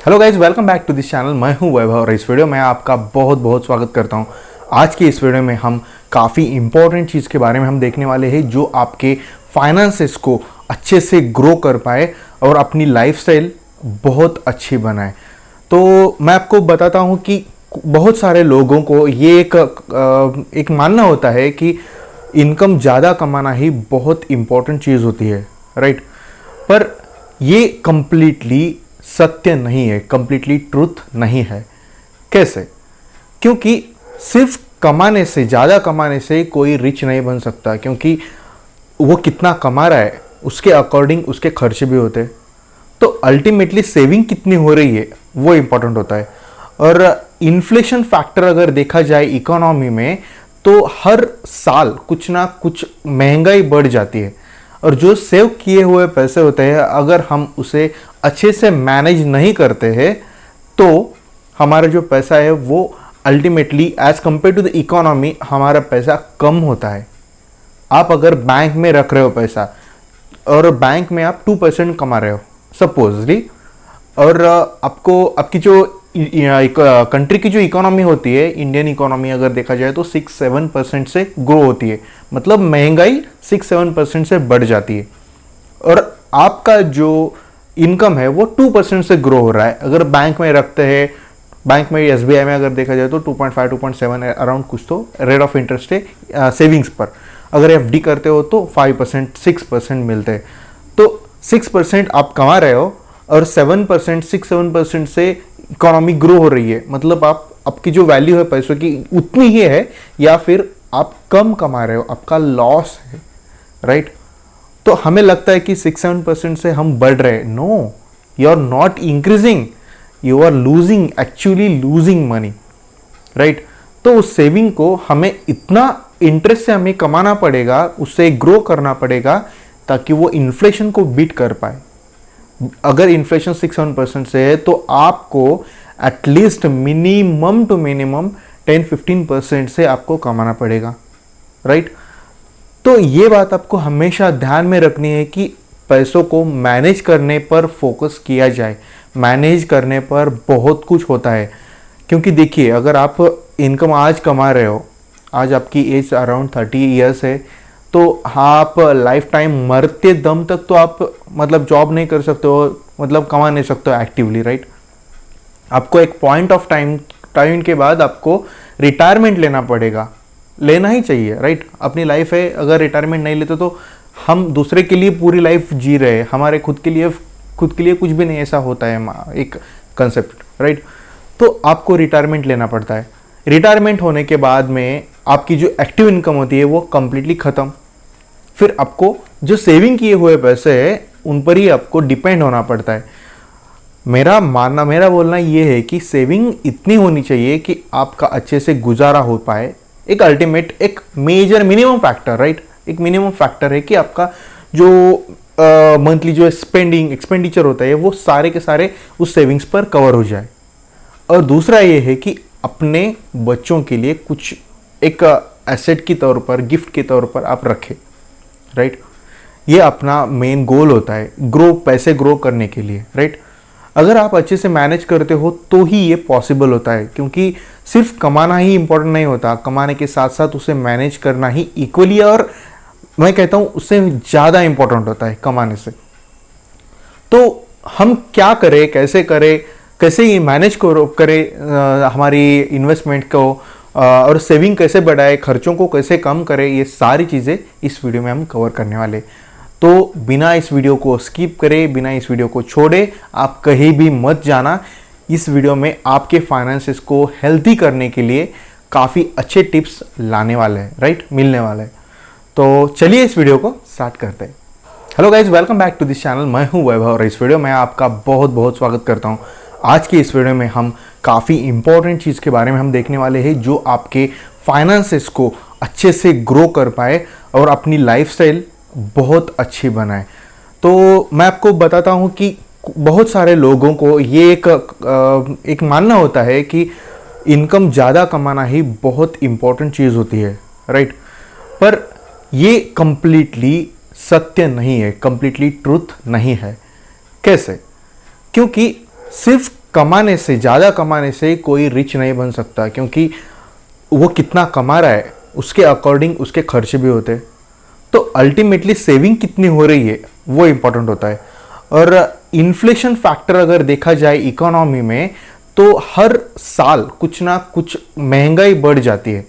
Hello guys, welcome back to this channel. मैं हूं वैभव और इस वीडियो में आपका बहुत बहुत स्वागत करता हूं। आज की इस वीडियो में हम काफ़ी इंपॉर्टेंट चीज़ के बारे में हम देखने वाले हैं जो आपके फाइनेंसेस को अच्छे से ग्रो कर पाए और अपनी लाइफस्टाइल बहुत अच्छी बनाए। तो मैं आपको बताता हूं कि बहुत सारे लोगों को ये एक मानना होता है कि इनकम ज़्यादा कमाना ही बहुत इम्पोर्टेंट चीज़ होती है, राइट। पर ये कंप्लीटली सत्य नहीं है, कंप्लीटली ट्रूथ नहीं है। कैसे? क्योंकि सिर्फ कमाने से, ज़्यादा कमाने से कोई रिच नहीं बन सकता, क्योंकि वो कितना कमा रहा है उसके अकॉर्डिंग उसके खर्चे भी होते हैं। तो अल्टीमेटली सेविंग कितनी हो रही है वो इम्पोर्टेंट होता है। और इन्फ्लेशन फैक्टर अगर देखा जाए इकोनॉमी में, तो हर साल कुछ ना कुछ महंगाई बढ़ जाती है। और जो सेव किए हुए पैसे होते हैं, अगर हम उसे अच्छे से मैनेज नहीं करते हैं तो हमारा जो पैसा है वो ultimately as compare to the economy हमारा पैसा कम होता है। आप अगर बैंक में रख रहे हो पैसा और बैंक में आप 2% कमा रहे हो सपोजली, और आपको आपकी जो कंट्री की जो इकोनॉमी होती है, इंडियन इकोनॉमी अगर देखा जाए तो 6-7% से ग्रो होती है, मतलब महंगाई 6-7% से बढ़ जाती है। और आपका जो इनकम है वो 2% से ग्रो हो रहा है। अगर बैंक में रखते हैं, बैंक में एसबीआई में अगर देखा जाए तो 2.5-2.7 अराउंड कुछ तो रेट ऑफ इंटरेस्ट है सेविंग्स पर। अगर एफडी करते हो तो 5%, 6% मिलते हैं। तो 6% आप कमा रहे हो और 7%, 6-7% से इकोनॉमी ग्रो हो रही है, मतलब आपकी जो वैल्यू है पैसों की उतनी ही है, या फिर आप कम कमा रहे हो, आपका लॉस है, राइट। तो हमें लगता है कि 6-7% से हम बढ़ रहे हैं। No, you are not increasing, you are losing, actually losing money, right. तो उस सेविंग को हमें इतना इंटरेस्ट से हमें कमाना पड़ेगा, उससे ग्रो करना पड़ेगा ताकि वो इन्फ्लेशन को बीट कर पाए। अगर इन्फ्लेशन 6-7% से है तो आपको एटलीस्ट मिनिमम टू मिनिमम 10-15% से आपको कमाना पड़ेगा, राइट। तो ये बात आपको हमेशा ध्यान में रखनी है कि पैसों को मैनेज करने पर फोकस किया जाए। मैनेज करने पर बहुत कुछ होता है, क्योंकि देखिए, अगर आप इनकम आज कमा रहे हो, आज आपकी एज अराउंड 30 ईयर्स है, तो आप लाइफ टाइम मरते दम तक तो आप मतलब जॉब नहीं कर सकते हो, मतलब कमा नहीं सकते हो एक्टिवली, राइट। आपको एक पॉइंट ऑफ टाइम के बाद आपको रिटायरमेंट लेना पड़ेगा, लेना ही चाहिए, राइट। अपनी लाइफ है, अगर रिटायरमेंट नहीं लेते तो हम दूसरे के लिए पूरी लाइफ जी रहे हैं, हमारे खुद के लिए कुछ भी नहीं, ऐसा होता है एक कंसेप्ट, राइट। तो आपको रिटायरमेंट लेना पड़ता है। रिटायरमेंट होने के बाद में आपकी जो एक्टिव इनकम होती है वो कंप्लीटली ख़त्म। फिर आपको जो सेविंग किए हुए पैसे हैं उन पर ही आपको डिपेंड होना पड़ता है। मेरा बोलना ये है कि सेविंग इतनी होनी चाहिए कि आपका अच्छे से गुजारा हो पाए। एक अल्टीमेट, एक मेजर मिनिमम फैक्टर, राइट, एक मिनिमम फैक्टर है कि आपका जो मंथली जो एक्सपेंडिचर होता है वो सारे के सारे उस सेविंग्स पर कवर हो जाए। और दूसरा ये है कि अपने बच्चों के लिए कुछ एक एसेट के तौर पर, गिफ्ट के तौर पर आप रखें, राइट। ये अपना मेन गोल होता है, पैसे ग्रो करने के लिए, राइट। अगर आप अच्छे से मैनेज करते हो तो ही ये पॉसिबल होता है, क्योंकि सिर्फ कमाना ही इंपॉर्टेंट नहीं होता, कमाने के साथ साथ उसे मैनेज करना ही इक्वली, और मैं कहता हूँ उससे ज़्यादा इंपॉर्टेंट होता है कमाने से। तो हम क्या करें, कैसे ये मैनेज करें हमारी इन्वेस्टमेंट को, और सेविंग कैसे बढ़ाए, खर्चों को कैसे कम करें, ये सारी चीज़ें इस वीडियो में हम कवर करने वाले। तो बिना इस वीडियो को स्किप करे, बिना इस वीडियो को छोड़े आप कहीं भी मत जाना। इस वीडियो में आपके फाइनेंसेस को हेल्थी करने के लिए काफ़ी अच्छे टिप्स लाने वाले हैं, राइट, मिलने वाले हैं। तो चलिए इस वीडियो को स्टार्ट करते हैं। Hello guys, welcome back to this channel. मैं हूं वैभव और इस वीडियो में आपका बहुत बहुत स्वागत करता हूं। आज की इस वीडियो में हम काफ़ी इंपॉर्टेंट चीज़ के बारे में हम देखने वाले हैं जो आपके फाइनेंसेस को अच्छे से ग्रो कर पाए और अपनी लाइफस्टाइल बहुत अच्छी बनाए। तो मैं आपको बताता हूं कि बहुत सारे लोगों को ये एक मानना होता है कि इनकम ज़्यादा कमाना ही बहुत इम्पोर्टेंट चीज़ होती है, राइट। पर ये कंप्लीटली सत्य नहीं है, कंप्लीटली ट्रूथ नहीं है। कैसे? क्योंकि सिर्फ कमाने से, ज़्यादा कमाने से कोई रिच नहीं बन सकता, क्योंकि वो कितना कमा रहा है उसके अकॉर्डिंग उसके खर्चे भी होते हैं। तो अल्टीमेटली सेविंग कितनी हो रही है वो इम्पोर्टेंट होता है। और इन्फ्लेशन फैक्टर अगर देखा जाए इकोनॉमी में, तो हर साल कुछ ना कुछ महंगाई बढ़ जाती है,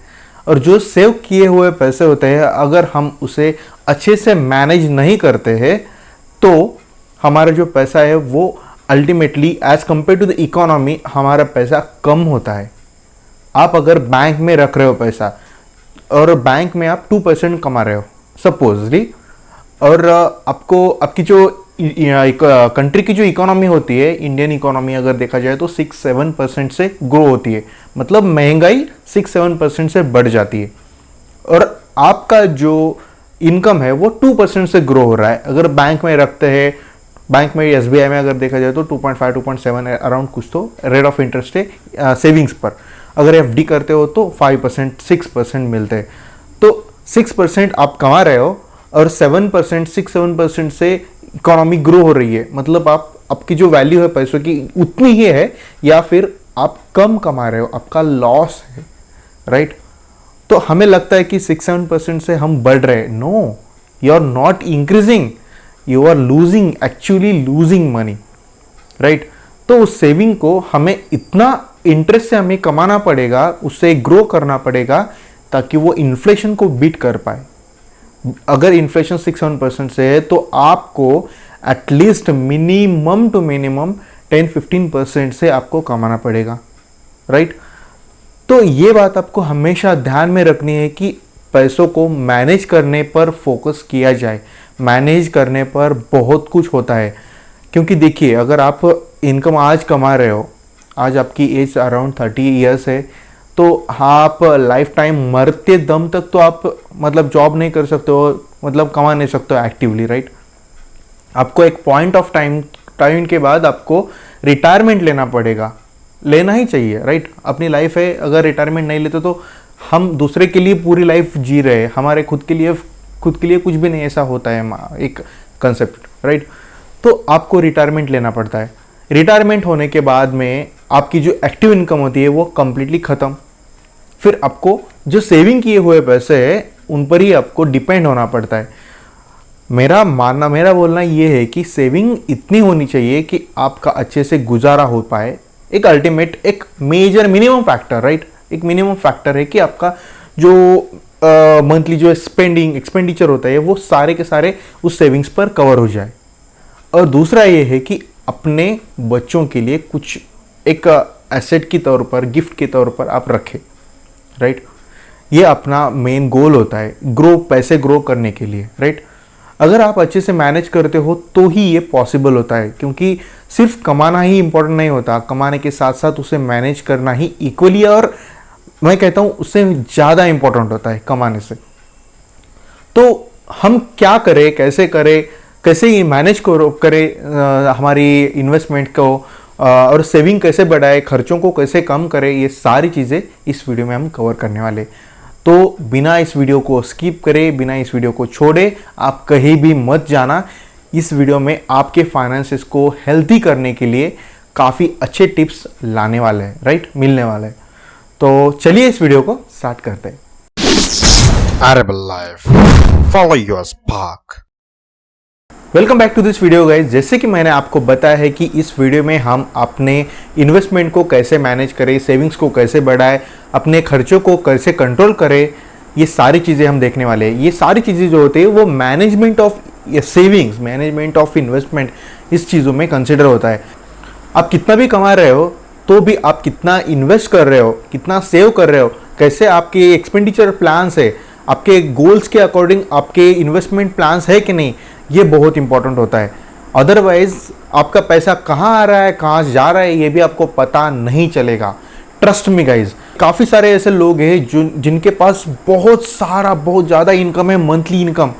और जो सेव किए हुए पैसे होते हैं अगर हम उसे अच्छे से मैनेज नहीं करते हैं तो हमारा जो पैसा है वो ultimately as compare to the economy हमारा पैसा कम होता है। आप अगर बैंक में रख रहे हो पैसा और बैंक में आप 2% कमा रहे हो सपोजली, और आपको आपकी जो कंट्री की जो इकोनॉमी होती है, इंडियन इकोनॉमी अगर देखा जाए तो 6-7% से ग्रो होती है, मतलब महंगाई 6-7% से बढ़ जाती है, और आपका जो इनकम है वो 2% से ग्रो हो रहा है। अगर बैंक में रखते हैं, बैंक में एसबीआई में अगर देखा जाए तो 2.5-2.7 अराउंड कुछ तो रेट ऑफ इंटरेस्ट है सेविंग्स पर। अगर एफडी करते हो तो 5% 6% मिलते हैं। तो 6% आप कमा रहे हो और 7% 6-7% से इकोनॉमी ग्रो हो रही है, मतलब आपकी जो वैल्यू है पैसों की उतनी ही है, या फिर आप कम कमा रहे हो, आपका लॉस है, राइट। तो हमें लगता है कि 6-7% से हम बढ़ रहे हैं। No, you are not increasing, you are losing, actually losing money, right. तो उस सेविंग को हमें इतना इंटरेस्ट से हमें कमाना पड़ेगा, उससे ग्रो करना पड़ेगा ताकि वो इन्फ्लेशन को बीट कर पाए। अगर इन्फ्लेशन 6-7% से है तो आपको एटलीस्ट मिनिमम टू मिनिमम 10-15% से आपको कमाना पड़ेगा, राइट। तो ये बात आपको हमेशा ध्यान में रखनी है कि पैसों को मैनेज करने पर फोकस किया जाए। मैनेज करने पर बहुत कुछ होता है, क्योंकि देखिए अगर आप इनकम आज कमा रहे हो, आज आपकी एज अराउंड 30 ईयर्स है, तो आप लाइफ टाइम मरते दम तक तो आप मतलब जॉब नहीं कर सकते हो, मतलब कमा नहीं सकते हो एक्टिवली, राइट। आपको एक पॉइंट ऑफ टाइम के बाद आपको रिटायरमेंट लेना पड़ेगा, लेना ही चाहिए, राइट। अपनी लाइफ है, अगर रिटायरमेंट नहीं लेते तो हम दूसरे के लिए पूरी लाइफ जी रहे हैं, हमारे खुद के लिए कुछ भी नहीं, ऐसा होता है एक कंसेप्ट, राइट। तो आपको रिटायरमेंट लेना पड़ता है। रिटायरमेंट होने के बाद में आपकी जो एक्टिव इनकम होती है वो कंप्लीटली ख़त्म। फिर आपको जो सेविंग किए हुए पैसे हैं उन पर ही आपको डिपेंड होना पड़ता है। मेरा बोलना ये है कि सेविंग इतनी होनी चाहिए कि आपका अच्छे से गुजारा हो पाए। एक अल्टीमेट, एक मेजर मिनिमम फैक्टर, राइट, एक मिनिमम फैक्टर है कि आपका जो मंथली जो एक्सपेंडिचर होता है वो सारे के सारे उस सेविंग्स पर कवर हो जाए। और दूसरा ये है कि अपने बच्चों के लिए कुछ एक एसेट के तौर पर, गिफ्ट के तौर पर आप रखें, राइट। ये अपना मेन गोल होता है, पैसे ग्रो करने के लिए, राइट। अगर आप अच्छे से मैनेज करते हो तो ही ये पॉसिबल होता है, क्योंकि सिर्फ कमाना ही इंपॉर्टेंट नहीं होता, कमाने के साथ साथ उसे मैनेज करना ही इक्वली, और मैं कहता हूँ उससे ज़्यादा इंपॉर्टेंट होता है कमाने से। तो हम क्या करें, कैसे ये मैनेज करें हमारी इन्वेस्टमेंट को, और सेविंग कैसे बढ़ाए, खर्चों को कैसे कम करें, ये सारी चीज़ें इस वीडियो में हम कवर करने वाले। तो बिना इस वीडियो को स्किप करे, बिना इस वीडियो को छोड़े आप कहीं भी मत जाना। इस वीडियो में आपके फाइनेंसेस को हेल्थी करने के लिए काफ़ी अच्छे टिप्स लाने वाले हैं, राइट, मिलने वाले हैं। तो चलिए इस वीडियो को स्टार्ट करते हैं। Arable Life. Follow your spark. Welcome back to this video guys. जैसे कि मैंने आपको बताया है कि इस वीडियो में हम अपने इन्वेस्टमेंट को कैसे मैनेज करें, सेविंग्स को कैसे बढ़ाएं, अपने खर्चों को कैसे कंट्रोल करें, ये सारी चीज़ें हम देखने वाले हैं। ये सारी चीज़ें जो होती है वो management of savings, management of investment, इस चीज़ों में कंसिडर होता है। आप कितना भी कमा रहे हो तो भी आप कितना इन्वेस्ट कर रहे हो, कितना सेव कर रहे हो, कैसे आपके एक्सपेंडिचर प्लान्स है, आपके गोल्स के अकॉर्डिंग आपके इन्वेस्टमेंट प्लान्स है कि नहीं, ये बहुत इंपॉर्टेंट होता है। अदरवाइज आपका पैसा कहाँ आ रहा है, कहाँ जा रहा है, ये भी आपको पता नहीं चलेगा। ट्रस्ट मी गाइज, काफ़ी सारे ऐसे लोग हैं जिनके पास बहुत ज़्यादा इनकम है, मंथली इनकम,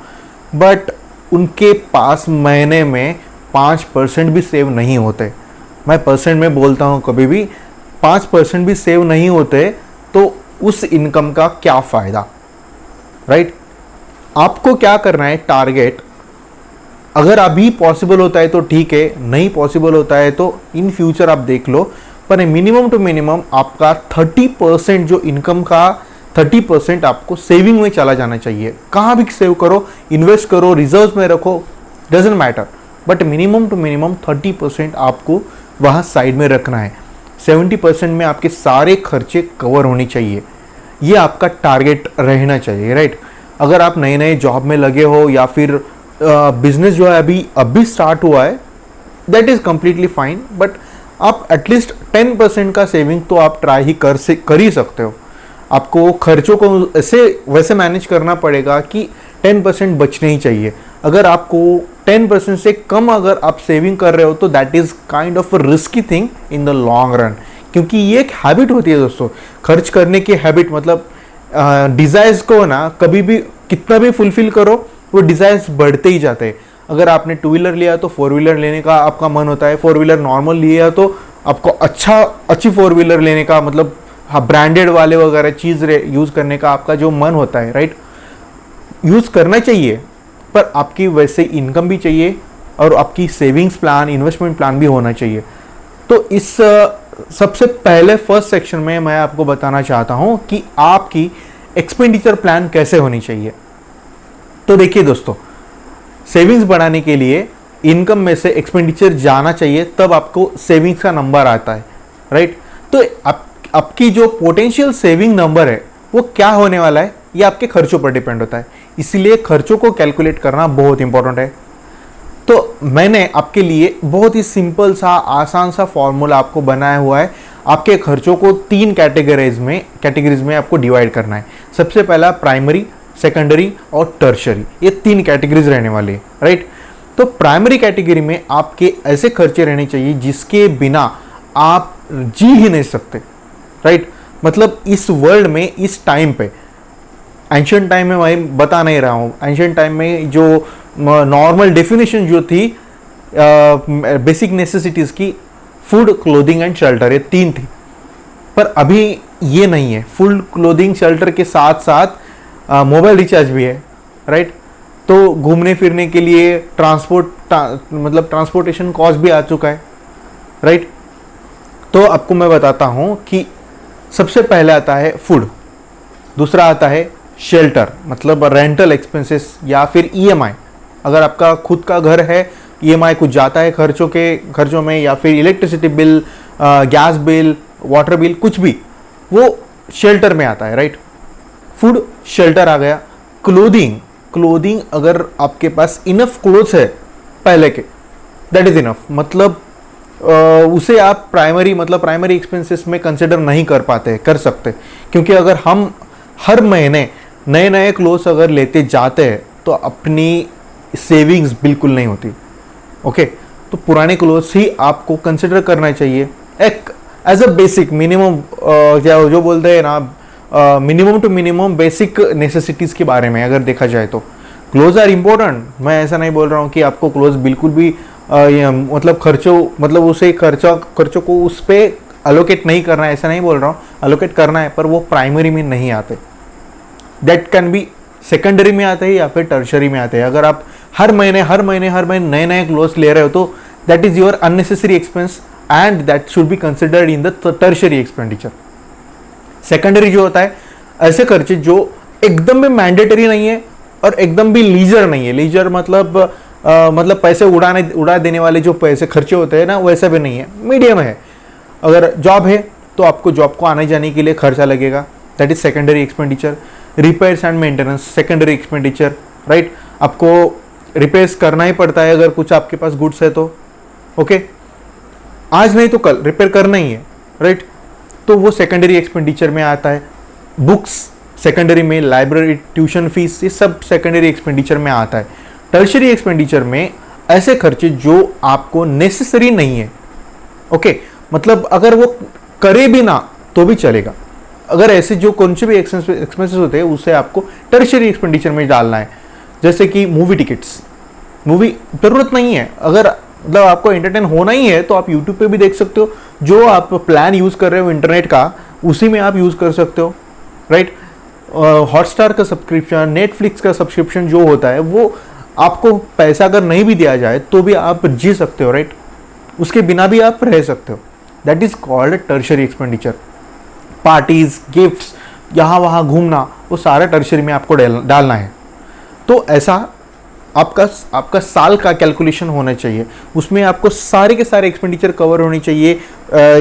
बट उनके पास महीने में 5% भी सेव नहीं होते। मैं परसेंट में बोलता हूँ, कभी भी 5% भी सेव नहीं होते तो उस इनकम का क्या फ़ायदा, राइट। आपको क्या करना है, टारगेट अगर अभी पॉसिबल होता है तो ठीक है, नहीं पॉसिबल होता है तो इन फ्यूचर आप देख लो, पर मिनिमम टू मिनिमम आपका 30% जो इनकम का 30% आपको सेविंग में चला जाना चाहिए। कहाँ भी सेव करो, इन्वेस्ट करो, रिजर्व में रखो, doesn't matter, but minimum to minimum 30% आपको वहाँ साइड में रखना है। 70% में आपके सारे खर्चे कवर होने चाहिए, ये आपका टारगेट रहना चाहिए, राइट। अगर आप नए नए जॉब में लगे हो या फिर बिजनेस जो है अभी स्टार्ट हुआ है, that is completely fine, but आप एटलीस्ट 10% का सेविंग तो आप ट्राई ही कर ही सकते हो। आपको खर्चों को ऐसे वैसे मैनेज करना पड़ेगा कि 10% बचने ही चाहिए। अगर आपको 10% से कम अगर आप सेविंग कर रहे हो तो that is kind of a risky thing in the long run, क्योंकि ये एक हैबिट होती है दोस्तों, खर्च करने की हैबिट। मतलब डिज़ायर्स को ना कभी भी कितना भी फुलफिल करो, वो डिज़ायर्स बढ़ते ही जाते हैं। अगर आपने 2 व्हीलर लिया तो 4 व्हीलर लेने का आपका मन होता है, 4 व्हीलर नॉर्मल लिया तो आपको अच्छी 4 व्हीलर लेने का, मतलब हाँ ब्रांडेड वाले वगैरह चीज़ यूज़ करने का आपका जो मन होता है, राइट। यूज़ करना चाहिए, पर आपकी वैसे इनकम भी चाहिए और आपकी सेविंग्स प्लान, इन्वेस्टमेंट प्लान भी होना चाहिए। तो इस सबसे पहले फर्स्ट सेक्शन में मैं आपको बताना चाहता हूँ कि आपकी एक्सपेंडिचर प्लान कैसे होनी चाहिए। तो देखिए दोस्तों, सेविंग्स बढ़ाने के लिए इनकम में से एक्सपेंडिचर जाना चाहिए, तब आपको सेविंग्स का नंबर आता है, राइट। तो आपकी जो पोटेंशियल सेविंग नंबर है वो क्या होने वाला है, ये आपके खर्चों पर डिपेंड होता है। इसीलिए खर्चों को कैलकुलेट करना बहुत इंपॉर्टेंट है। तो मैंने आपके लिए बहुत ही सिंपल सा आसान सा फॉर्मूला आपको बनाया हुआ है। आपके खर्चों को 3 कैटेगरीज में आपको डिवाइड करना है। सबसे पहला प्राइमरी, सेकेंडरी और टर्शरी, ये 3 कैटेगरीज रहने वाली है, राइट। तो प्राइमरी कैटेगरी में आपके ऐसे खर्चे रहने चाहिए जिसके बिना आप जी ही नहीं सकते, राइट। मतलब इस वर्ल्ड में, इस टाइम पे, एंशिएंट टाइम में मैं बता नहीं रहा हूँ, एंशिएंट टाइम में जो नॉर्मल डेफिनेशन जो थी बेसिक नेसेसिटीज़ की, फूड, क्लोथिंग एंड शेल्टर, ये 3 थी। पर अभी ये नहीं है। फूड, क्लोथिंग, शेल्टर के साथ साथ मोबाइल रिचार्ज भी है, राइट। तो घूमने फिरने के लिए ट्रांसपोर्टेशन कॉस्ट भी आ चुका है, राइट। तो आपको मैं बताता हूँ कि सबसे पहले आता है फूड, दूसरा आता है शेल्टर, मतलब रेंटल एक्सपेंसेस या फिर ईएमआई। अगर आपका खुद का घर है, ईएमआई कुछ जाता है खर्चों में, या फिर electricity bill, gas bill, water bill, कुछ भी, वो शेल्टर में आता है, राइट। फूड, शेल्टर आ गया। क्लोथिंग अगर आपके पास इनफ क्लोथ्स है पहले के, दैट इज इनफ, मतलब उसे आप प्राइमरी एक्सपेंसेस में कंसिडर नहीं कर सकते, क्योंकि अगर हम हर महीने नए नए क्लोथ्स अगर लेते जाते हैं तो अपनी सेविंग्स बिल्कुल नहीं होती, ओके। तो पुराने क्लोथ्स ही आपको कंसिडर करना चाहिए एक एज अ बेसिक मिनिमम, जो बोलते हैं ना, minimum to minimum basic necessities के बारे में अगर देखा जाए तो क्लोथ्स आर इम्पोर्टेंट। मैं ऐसा नहीं बोल रहा हूँ कि आपको क्लोथ्स बिल्कुल भी मतलब खर्चों को उस पर अलोकेट नहीं करना है, ऐसा नहीं बोल रहा हूँ, अलोकेट करना है, पर वो प्राइमरी में नहीं आते। दैट कैन बी सेकेंडरी में आते हैं या फिर टर्शरी में आते हैं। अगर आप हर महीने नए नए क्लोथ्स ले रहे हो तो that is your unnecessary expense and that should be considered in the tertiary expenditure. Secondary जो होता है, ऐसे खर्चे जो एकदम भी मैंडेटरी नहीं है और एकदम भी लीजर नहीं है। लीजर मतलब पैसे उड़ा देने वाले जो पैसे खर्चे होते हैं ना, वैसा भी नहीं है, मीडियम है। अगर जॉब है तो आपको जॉब को आने जाने के लिए खर्चा लगेगा, that is secondary expenditure. Repairs and maintenance, secondary expenditure, right. आपको रिपेयर्स करना ही पड़ता है अगर कुछ आपके पास गुड्स है तो, ओके। आज नहीं तो कल रिपेयर करना ही है, राइट। तो वो सेकेंडरी एक्सपेंडिचर में आता है। बुक्स सेकेंडरी में, लाइब्रेरी, ट्यूशन फीस, ये सब सेकेंडरी एक्सपेंडिचर में आता है। टर्शरी एक्सपेंडिचर में ऐसे खर्चे जो आपको नेसेसरी नहीं है, ओके। मतलब अगर वो करे भी ना तो भी चलेगा। अगर ऐसे जो कौन से भी एक्सपेंसेस होते हैं उसे आपको टर्शरी एक्सपेंडिचर में डालना है। जैसे कि मूवी टिकट्स, मूवी ज़रूरत नहीं है, अगर मतलब आपको एंटरटेन होना ही है तो आप यूट्यूब पे भी देख सकते हो। जो आप प्लान यूज़ कर रहे हो इंटरनेट का, उसी में आप यूज़ कर सकते हो, राइट। हॉटस्टार का सब्सक्रिप्शन, नेटफ्लिक्स का सब्सक्रिप्शन जो होता है वो आपको पैसा अगर नहीं भी दिया जाए तो भी आप जी सकते हो, राइट? उसके बिना भी आप रह सकते हो। That is called tertiary expenditure. Parties, gifts, यहाँ वहाँ घूमना, वो सारा टर्शरी में आपको डालना है। तो ऐसा आपका साल का कैलकुलेशन होना चाहिए, उसमें आपको सारे के सारे एक्सपेंडिचर कवर होनी चाहिए।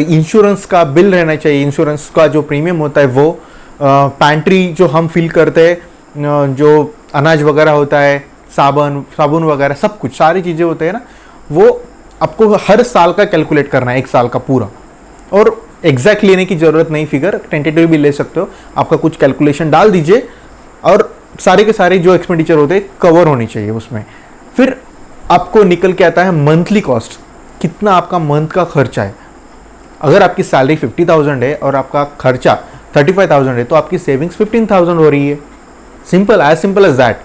इंश्योरेंस का बिल रहना चाहिए, इंश्योरेंस का जो प्रीमियम होता है वो, पैंट्री जो हम फिल करते हैं, जो अनाज वगैरह होता है, साबुन वगैरह, सब कुछ सारी चीज़ें होते हैं ना, वो आपको हर साल का कैलकुलेट करना है, एक साल का पूरा। और एग्जैक्ट लेने की ज़रूरत नहीं, फिगर टेंटेटिव भी ले सकते हो। आपका कुछ कैलकुलेशन डाल दीजिए और सारे के सारे जो एक्सपेंडिचर होते हैं कवर होनी चाहिए उसमें। फिर आपको निकल के आता है मंथली कॉस्ट, कितना आपका मंथ का खर्चा है। अगर आपकी सैलरी 50,000 है और आपका खर्चा 35,000 है तो आपकी सेविंग्स 15,000 हो रही है। Simple as that.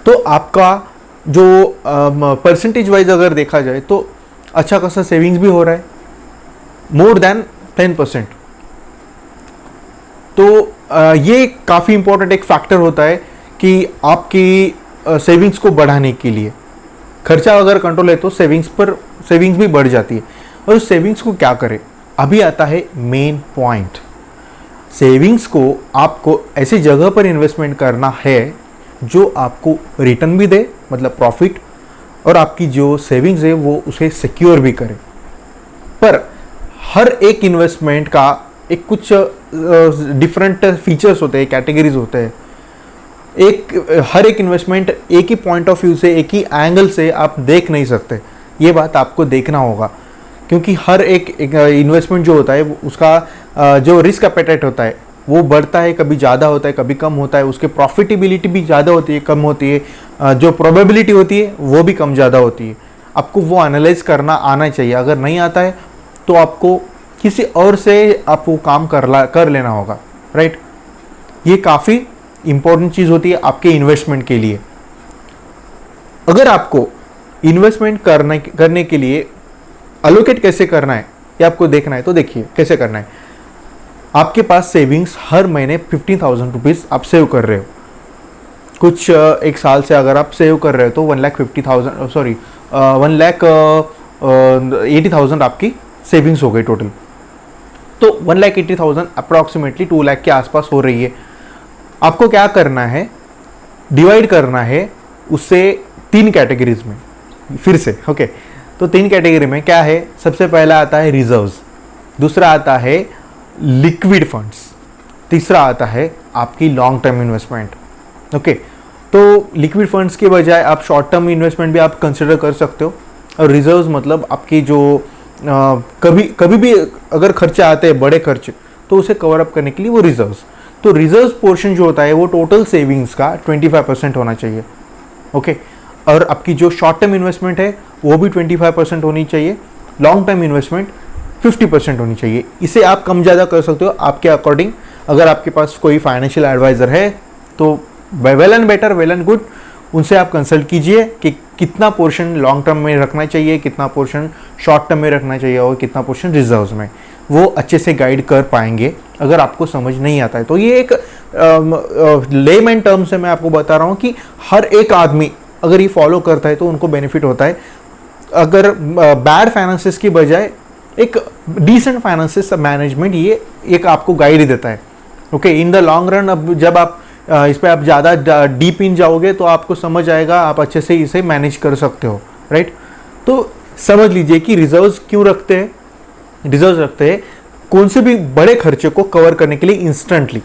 तो आपका जो परसेंटेज वाइज अगर देखा जाए तो अच्छा खासा सेविंग्स भी हो रहा है, मोर देन 10%। तो ये काफ़ी इंपॉर्टेंट एक फैक्टर होता है कि आपकी सेविंग्स को बढ़ाने के लिए। खर्चा अगर कंट्रोल है तो सेविंग्स भी बढ़ जाती है। और उस सेविंग्स को क्या करें, अभी आता है मेन पॉइंट। सेविंग्स को आपको ऐसी जगह पर इन्वेस्टमेंट करना है जो आपको रिटर्न भी दे, मतलब प्रॉफिट, और आपकी जो सेविंग्स है वो उसे सिक्योर भी करे। पर हर एक इन्वेस्टमेंट का एक कुछ डिफरेंट फीचर्स होते हैं, कैटेगरीज होते हैं। हर एक इन्वेस्टमेंट एक ही पॉइंट ऑफ व्यू से, एक ही एंगल से आप देख नहीं सकते। ये बात आपको देखना होगा, क्योंकि हर एक इन्वेस्टमेंट जो होता है उसका जो रिस्क एपेटाइट होता है वो बढ़ता है, कभी ज़्यादा होता है, कभी कम होता है। उसके प्रॉफिटेबिलिटी भी ज़्यादा होती है, कम होती है। जो प्रोबेबिलिटी होती है वो भी कम ज़्यादा होती है। आपको वो एनालाइज करना आना चाहिए। अगर नहीं आता है तो आपको किसी और से आपको काम कर लेना होगा, राइट? ये काफ़ी इंपॉर्टेंट चीज़ होती है आपके इन्वेस्टमेंट के लिए। अगर आपको इन्वेस्टमेंट करने के लिए अलोकेट कैसे करना है ये आपको देखना है, तो देखिए कैसे करना है। आपके पास सेविंग्स हर महीने 15,000 रुपीज़ आप सेव कर रहे हो। कुछ एक साल से अगर आप सेव कर रहे हो तो 1,80,000 आपकी सेविंग्स हो गई टोटल। तो 1,80,000 अप्रॉक्सीमेटली 2 लाख के आसपास हो रही है। आपको क्या करना है, डिवाइड करना है उससे 3 कैटेगरीज में फिर से, ओके? तो 3 कैटेगरी में क्या है, सबसे पहला आता है रिजर्व्स, दूसरा आता है लिक्विड फंड्स, तीसरा आता है आपकी लॉन्ग टर्म इन्वेस्टमेंट, ओके? तो लिक्विड फंड्स के बजाय आप शॉर्ट टर्म इन्वेस्टमेंट भी आप कंसिडर कर सकते हो। और रिजर्व्स मतलब आपकी जो कभी भी अगर खर्चे आते हैं, बड़े खर्चे, तो उसे कवर अप करने के लिए वो रिजर्व्स। तो रिजर्व्स पोर्शन जो होता है वो टोटल सेविंग्स का 25% होना चाहिए, ओके? और आपकी जो शॉर्ट टर्म इन्वेस्टमेंट है वो भी 25% होनी चाहिए, लॉन्ग टर्म इन्वेस्टमेंट 50% होनी चाहिए। इसे आप कम ज़्यादा कर सकते हो आपके अकॉर्डिंग। अगर आपके पास कोई फाइनेंशियल एडवाइज़र है तो well and better, well and good, उनसे आप कंसल्ट कीजिए कि कितना पोर्शन लॉन्ग टर्म में रखना चाहिए, कितना पोर्शन शॉर्ट टर्म में रखना चाहिए और कितना पोर्शन रिजर्व्स में। वो अच्छे से गाइड कर पाएंगे अगर आपको समझ नहीं आता है तो। ये एक लेमैन टर्म से मैं आपको बता रहा हूँ कि हर एक आदमी अगर ये फॉलो करता है तो उनको बेनिफिट होता है। अगर बैड फाइनेंसेस की बजाय एक डिसेंट फाइनेंसेस मैनेजमेंट ये एक आपको गाइड देता है, okay? In the long run, अब जब आप इस पर आप ज़्यादा डीप इन जाओगे तो आपको समझ आएगा, आप अच्छे से इसे मैनेज कर सकते हो, राइट? तो समझ लीजिए कि रिजर्व्स क्यों रखते हैं। रिजर्व्स रखते हैं कौन से भी बड़े खर्चे को कवर करने के लिए इंस्टेंटली।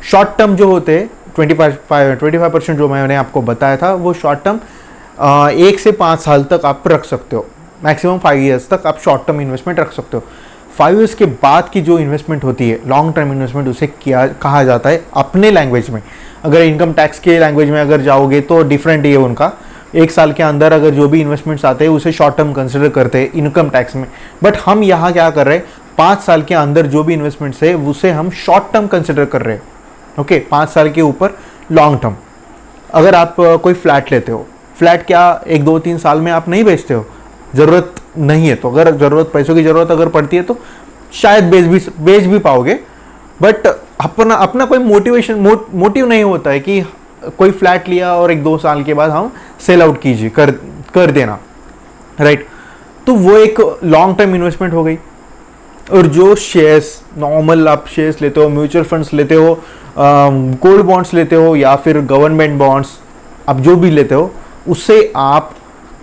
शॉर्ट टर्म जो होते हैं 25% जो मैंने आपको बताया था वो शॉर्ट टर्म 1 से 5 साल तक आप रख सकते हो, मैक्सिमम 5 ईयर्स तक आप शॉर्ट टर्म इन्वेस्टमेंट रख सकते हो। 5 ईयर्स के बाद की जो इन्वेस्टमेंट होती है लॉन्ग टर्म इन्वेस्टमेंट, उसे कहा जाता है अपने लैंग्वेज में। अगर इनकम टैक्स के लैंग्वेज में अगर जाओगे तो डिफरेंट ही है उनका। 1 साल के अंदर अगर जो भी इन्वेस्टमेंट्स आते हैं उसे शॉर्ट टर्म कंसिडर करते हैं इनकम टैक्स में। बट हम यहाँ क्या कर रहे हैं, 5 साल के अंदर जो भी इन्वेस्टमेंट्स है उसे हम शॉर्ट टर्म कंसिडर कर रहे हैं, ओके? 5 साल के ऊपर लॉन्ग टर्म। अगर आप कोई फ्लैट लेते हो, फ्लैट क्या 1, 2, 3 साल में आप नहीं बेचते हो, ज़रूरत नहीं है तो, अगर पैसों की ज़रूरत अगर पड़ती है तो शायद बेच भी पाओगे। बट अपना कोई मोटिव नहीं होता है कि कोई फ्लैट लिया और 1-2 साल के बाद हम सेल आउट कीजिए, कर देना, राइट। तो वो एक लॉन्ग टर्म इन्वेस्टमेंट हो गई। और जो शेयर्स नॉर्मल आप शेयर्स लेते हो, म्यूचुअल फंड्स लेते हो, गोल्ड बॉन्ड्स लेते हो या फिर गवर्नमेंट बॉन्ड्स, आप जो भी लेते हो उससे आप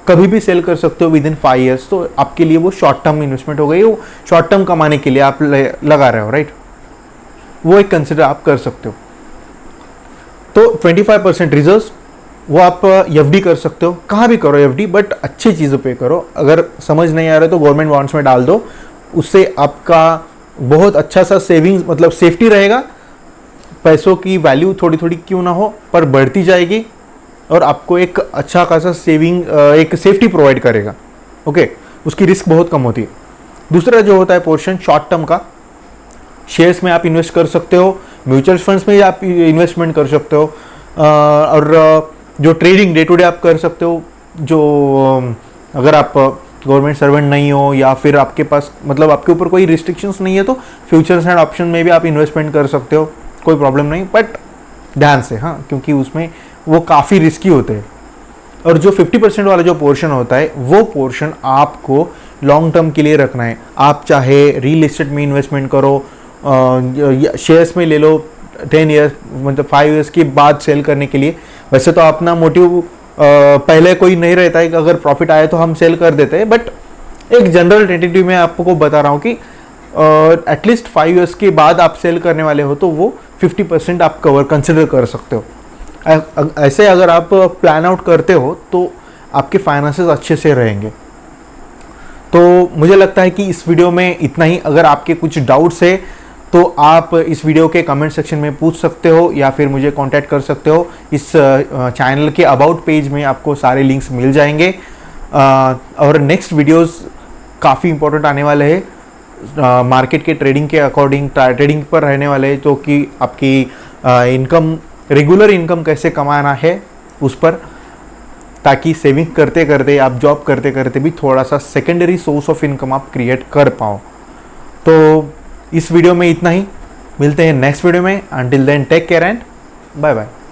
कभी भी सेल कर सकते हो विदिन 5 ईयर्स। तो आपके लिए वो शॉर्ट टर्म इन्वेस्टमेंट हो गई, वो शॉर्ट टर्म कमाने के लिए आप लगा रहे हो, राइट। वो एक कंसिडर आप कर सकते हो। तो 25% रिजर्व्स वो आप एफडी कर सकते हो, कहाँ भी करो एफडी, बट अच्छी चीज़ों पे करो। अगर समझ नहीं आ रहा है तो गवर्नमेंट बॉन्ड्स में डाल दो, उससे आपका बहुत अच्छा सा सेविंग्स मतलब सेफ्टी रहेगा। पैसों की वैल्यू थोड़ी थोड़ी क्यों ना हो पर बढ़ती जाएगी और आपको एक अच्छा खासा सेविंग एक सेफ्टी प्रोवाइड करेगा, ओके। उसकी रिस्क बहुत कम होती है। दूसरा जो होता है पोर्शन शॉर्ट टर्म का, शेयर्स में आप इन्वेस्ट कर सकते हो, म्यूचुअल फंड्स में आप इन्वेस्टमेंट कर सकते हो, और जो ट्रेडिंग डे टू डे आप कर सकते हो। जो अगर आप गवर्नमेंट सर्वेंट नहीं हो या फिर आपके पास मतलब आपके ऊपर कोई रिस्ट्रिक्शंस नहीं है तो फ्यूचर्स एंड ऑप्शन में भी आप इन्वेस्टमेंट कर सकते हो, कोई प्रॉब्लम नहीं, बट ध्यान से, हाँ, क्योंकि उसमें वो काफ़ी रिस्की होते हैं। और जो 50% वाला जो पोर्शन होता है वो पोर्शन आपको लॉन्ग टर्म के लिए रखना है। आप चाहे रियल एस्टेट में इन्वेस्टमेंट करो, शेयर्स में ले लो 10 ईयर्स मतलब 5 ईयर्स के बाद सेल करने के लिए। वैसे तो अपना मोटिव पहले कोई नहीं रहता है कि अगर प्रॉफिट आए तो हम सेल कर देते हैं, बट एक जनरल टेंटेटिव में आपको बता रहा हूँ कि एटलीस्ट 5 ईयर्स के बाद आप सेल करने वाले हो तो वो 50% आप कंसिडर कर सकते हो। ऐसे अगर आप प्लान आउट करते हो तो आपके फाइनेंसेस अच्छे से रहेंगे। तो मुझे लगता है कि इस वीडियो में इतना ही। अगर आपके कुछ डाउट्स है तो आप इस वीडियो के कमेंट सेक्शन में पूछ सकते हो या फिर मुझे कांटेक्ट कर सकते हो। इस चैनल के अबाउट पेज में आपको सारे लिंक्स मिल जाएंगे। और नेक्स्ट वीडियोस काफ़ी इंपॉर्टेंट आने वाले हैं, मार्केट के ट्रेडिंग के अकॉर्डिंग ट्रेडिंग पर रहने वाले हैं, जो कि आपकी इनकम रेगुलर इनकम कैसे कमाना है उस पर, ताकि सेविंग करते करते आप जॉब करते करते भी थोड़ा सा सेकेंडरी सोर्स ऑफ इनकम आप क्रिएट कर पाओ। तो इस वीडियो में इतना ही, मिलते हैं नेक्स्ट वीडियो में। Until then take care and bye bye.